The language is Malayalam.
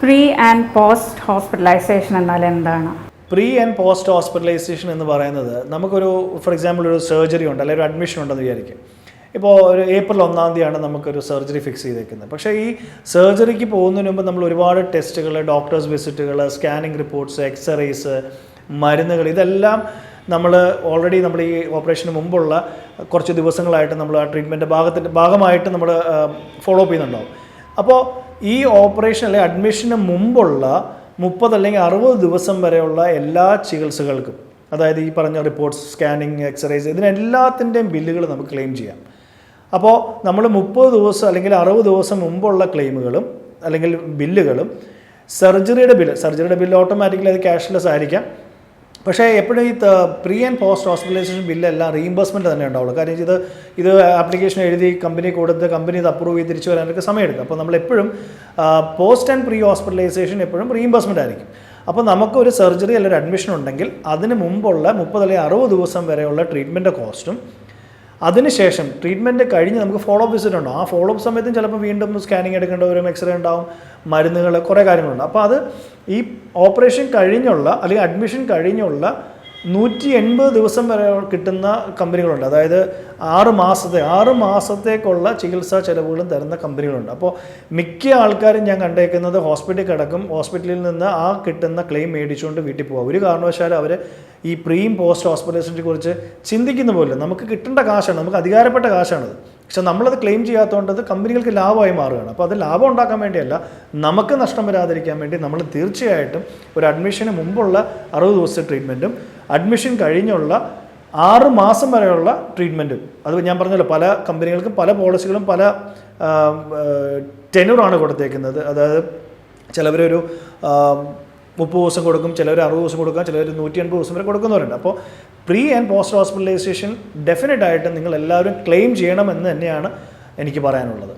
പ്രീ ആൻഡ് പോസ്റ്റ് ഹോസ്പിറ്റലൈസേഷൻ എന്നാൽ എന്താണ്? പ്രീ ആൻഡ് പോസ്റ്റ് ഹോസ്പിറ്റലൈസേഷൻ എന്ന് പറയുന്നത് നമുക്കൊരു ഫോർ എക്സാമ്പിൾ ഒരു സർജറി ഉണ്ട് അല്ലെങ്കിൽ ഒരു അഡ്മിഷൻ ഉണ്ടെന്ന് വിചാരിക്കും. ഇപ്പോൾ ഒരു ഏപ്രിൽ 1 തീയതിയാണ് നമുക്കൊരു സർജറി ഫിക്സ് ചെയ്തേക്കുന്നത്. പക്ഷേ ഈ സർജറിക്ക് പോകുന്നതിന് മുമ്പ് നമ്മൾ ഒരുപാട് ടെസ്റ്റുകൾ, ഡോക്ടേഴ്സ് വിസിറ്റുകൾ, സ്കാനിങ് റിപ്പോർട്ട്സ്, എക്സ്റേസ്, മരുന്നുകൾ, ഇതെല്ലാം നമ്മൾ ഓൾറെഡി നമ്മൾ ഈ ഓപ്പറേഷന് മുമ്പുള്ള കുറച്ച് ദിവസങ്ങളായിട്ട് നമ്മൾ ആ ട്രീറ്റ്മെൻറ്റ് ഭാഗമായിട്ട് നമ്മൾ ഫോളോ അപ്പ് ചെയ്യുന്നുണ്ടാവും. അപ്പോൾ ഈ ഓപ്പറേഷൻ അല്ലെങ്കിൽ അഡ്മിഷന് മുമ്പുള്ള 30 അല്ലെങ്കിൽ 60 ദിവസം വരെയുള്ള എല്ലാ ചികിത്സകൾക്കും, അതായത് ഈ പറഞ്ഞ റിപ്പോർട്ട്സ്, സ്കാനിങ്, എക്സ്റേസ്, ഇതിനെല്ലാത്തിൻ്റെയും ബില്ലുകൾ നമുക്ക് ക്ലെയിം ചെയ്യാം. അപ്പോൾ നമ്മൾ 30 ദിവസം അല്ലെങ്കിൽ 60 ദിവസം മുമ്പുള്ള ക്ലെയിമുകളും അല്ലെങ്കിൽ ബില്ലുകളും സർജറിയുടെ ബില്ല് ഓട്ടോമാറ്റിക്കലി അത് ക്യാഷ്ലെസ് ആയിരിക്കാം. പക്ഷേ എപ്പോഴും ഈ പ്രീ ആൻഡ് പോസ്റ്റ് ഹോസ്പിറ്റലൈസേഷൻ ബില്ലെല്ലാം റീഇംബേഴ്സ്മെൻറ്റ് തന്നെ ഉണ്ടാവുള്ളൂ. കാര്യം ഇത് ആപ്ലിക്കേഷൻ എഴുതി കമ്പനി കൊടുത്ത് കമ്പനി ഇത് അപ്രൂവ് ചെയ്ത് തിരിച്ചു വരാനൊക്കെ സമയമെടുക്കും. അപ്പോൾ നമ്മളെപ്പോഴും പോസ്റ്റ് ആൻഡ് പ്രീ ഹോസ്പിറ്റലൈസേഷൻ എപ്പോഴും റീഇംബേഴ്സ്മെൻറ്റ് ആയിരിക്കും. അപ്പോൾ നമുക്കൊരു സർജറി അല്ലെങ്കിൽ ഒരു അഡ്മിഷൻ ഉണ്ടെങ്കിൽ അതിന് മുമ്പുള്ള 30 അല്ലെങ്കിൽ 60 ദിവസം വരെയുള്ള ട്രീറ്റ്മെൻറ്റ് കോസ്റ്റും, അതിനുശേഷം ട്രീറ്റ്മെൻറ്റ് കഴിഞ്ഞ് നമുക്ക് ഫോളോ അപ്പ് വിസിറ്റ് ഉണ്ടാവും. ആ ഫോളോ അപ്പ് സമയത്തും ചിലപ്പോൾ വീണ്ടും സ്കാനിങ് എടുക്കേണ്ടി വരും, എക്സ്റേ ഉണ്ടാവും, മരുന്നുകൾ, കുറേ കാര്യങ്ങളുണ്ട്. അപ്പോൾ അത് ഈ ഓപ്പറേഷൻ കഴിഞ്ഞുള്ള അല്ലെങ്കിൽ അഡ്മിഷൻ കഴിഞ്ഞുള്ള 180 ദിവസം വരെ കിട്ടുന്ന കമ്പനികളുണ്ട്. അതായത് 6 മാസത്തേക്കുള്ള ചികിത്സാ ചെലവുകളും തരുന്ന കമ്പനികളുണ്ട്. അപ്പോൾ മിക്ക ആൾക്കാരും ഞാൻ കണ്ടേക്കുന്നത് ഹോസ്പിറ്റലിൽ കിടക്കും, ഹോസ്പിറ്റലിൽ നിന്ന് ആ കിട്ടുന്ന ക്ലെയിം മേടിച്ചുകൊണ്ട് വീട്ടിൽ പോകുക. ഒരു കാരണവശാലും അവർ ഈ പ്രീം പോസ്റ്റ് ഹോസ്പിറ്റലൈസേഷനെ കുറിച്ച് ചിന്തിക്കുന്ന പോലെ നമുക്ക് കിട്ടേണ്ട കാശാണ്, നമുക്ക് അധികാരപ്പെട്ട കാശാണത്. പക്ഷെ നമ്മളത് ക്ലെയിം ചെയ്യാത്തതുകൊണ്ട് അത് കമ്പനികൾക്ക് ലാഭമായി മാറുകയാണ്. അപ്പോൾ അത് ലാഭം ഉണ്ടാക്കാൻ വേണ്ടിയല്ല, നമുക്ക് നഷ്ടം വരാതിരിക്കാൻ വേണ്ടി നമ്മൾ തീർച്ചയായിട്ടും ഒരു അഡ്മിഷന് മുമ്പുള്ള 60 ദിവസത്തെ ട്രീറ്റ്മെൻറ്റും അഡ്മിഷൻ കഴിഞ്ഞുള്ള 6 മാസം വരെയുള്ള ട്രീറ്റ്മെൻറ്റും, അത് ഞാൻ പറഞ്ഞല്ലോ പല കമ്പനികൾക്കും പല പോളിസികളും പല ടെന്യൂറാണ് കൊടുത്തേക്കുന്നത്. അതായത് ചിലവരൊരു 30 ദിവസം കൊടുക്കും, ചിലവർ 60 ദിവസം കൊടുക്കാം, ചിലവർ 180 ദിവസം വരെ കൊടുക്കുന്നവരുണ്ട്. അപ്പോൾ പ്രീ ആൻഡ് പോസ്റ്റ് ഹോസ്പിറ്റലൈസേഷൻ ഡെഫിനറ്റായിട്ടും നിങ്ങൾ എല്ലാവരും ക്ലെയിം ചെയ്യണമെന്ന് തന്നെയാണ് എനിക്ക് പറയാനുള്ളത്.